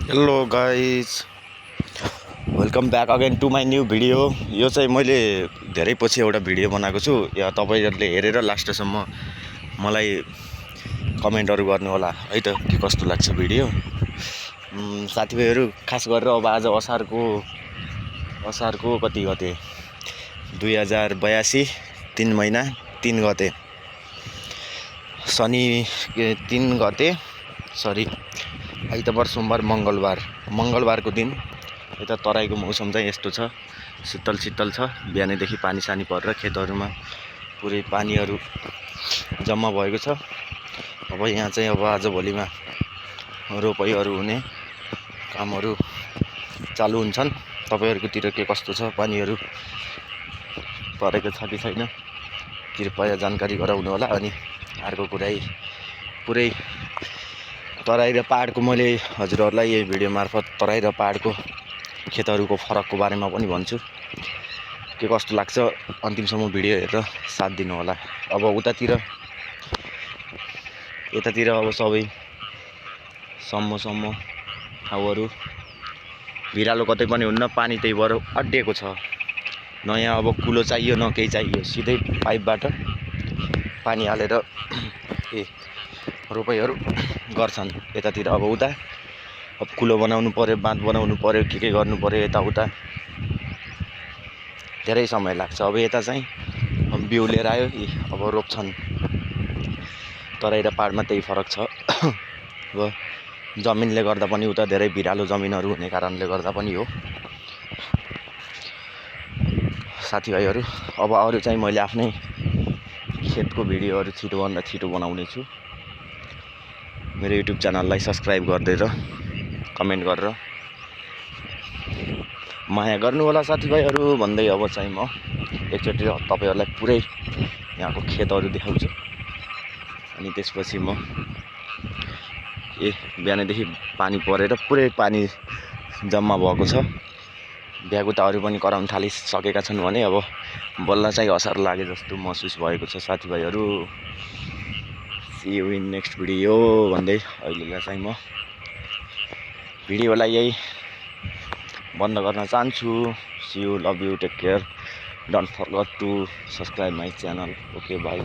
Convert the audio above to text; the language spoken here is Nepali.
Hello guys, welcome back again to my new video. यो चाहिँ मैले धेरै पछि एउटा भिडियो बनाएको छु। या तपाईँहरूले हेरेर लास्टसम्म मलाई कमेन्टहरू गर्नु होला है त के कस्तो लाग्छ भिडियो। साथीभाइहरू, खास गरेर अब आज असारको कति गते 2082 3 महिना 3 गते शनि 3 गते आइतबार सोमबार मङ्गलबारको दिन यता तराईको मौसम चाहिँ यस्तो छ, शीतल छ। बिहानैदेखि पानी सानी परेर खेतहरूमा पुरै पानीहरू जम्मा भएको छ। अब यहाँ चाहिँ आजभोलिमा रोपाइँहरू हुने कामहरू चालु हुन्छन्। तपाईँहरूकोतिर के कस्तो छ, पानीहरू परेको छ कि छैन, कृपया जानकारी गराउनु होला। अनि अर्को कुरा पुरै तराई र पहाडको मैले हजुरहरूलाई यही भिडियो मार्फत तराई र पहाडको खेतहरूको फरकको बारेमा पनि भन्छु। के कस्तो लाग्छ अन्तिमसम्म भिडियो हेरेर साथ दिनु होला। अब यतातिर अब सबै सम्म ठाउँहरू भिरालो कतै पनि हुन्न, पानी त्यही भएर अड्डिएको छ। नयाँ अब कुलो चाहियो न केही चाहियो, सिधै पाइपबाट पानी हालेर रोपाइँहरू गर्छन्। यतातिर अब कुलो बनाउनु पर्यो, बाँध बनाउनु पर्यो, के गर्नु पर्यो, यताउता धेरै समय लाग्छ। अब यता चाहिँ बिउ लिएर आयो, अब रोप्छन्। तराई र पहाडमा त्यही फरक छ। अब जमिनले गर्दा पनि उता धेरै भिरालो जमिनहरू हुने कारणले गर्दा पनि हो। साथीभाइहरू, अब अरू चाहिँ मैले आफ्नै खेतको भिडियोहरू छिटोभन्दा छिटो बनाउने छु। मेरो युट्युब च्यानललाई सब्सक्राइब गरिदिएर कमेन्ट गरेर माया गर्नु होला साथीभाइहरू भन्दै अब चाहिँ म एकचोटि तपाईँहरूलाई पुरै यहाँको खेतहरू देखाउँछु। अनि त्यसपछि म बिहानैदेखि पानी परेर पुरै पानी जम्मा भएको छ। भ्यागुताहरू पनि कराउन थालिसकेका छन् भने अब बल्ल चाहिँ असार लागे जस्तो महसुस भएको छ साथीभाइहरू। See you in next video भन्दै अहिलेलाई चाहिँ म भिडियोलाई यही बन्द गर्न चाहन्छु। See you, love you, take care, don't forget to subscribe my channel. Okay, by.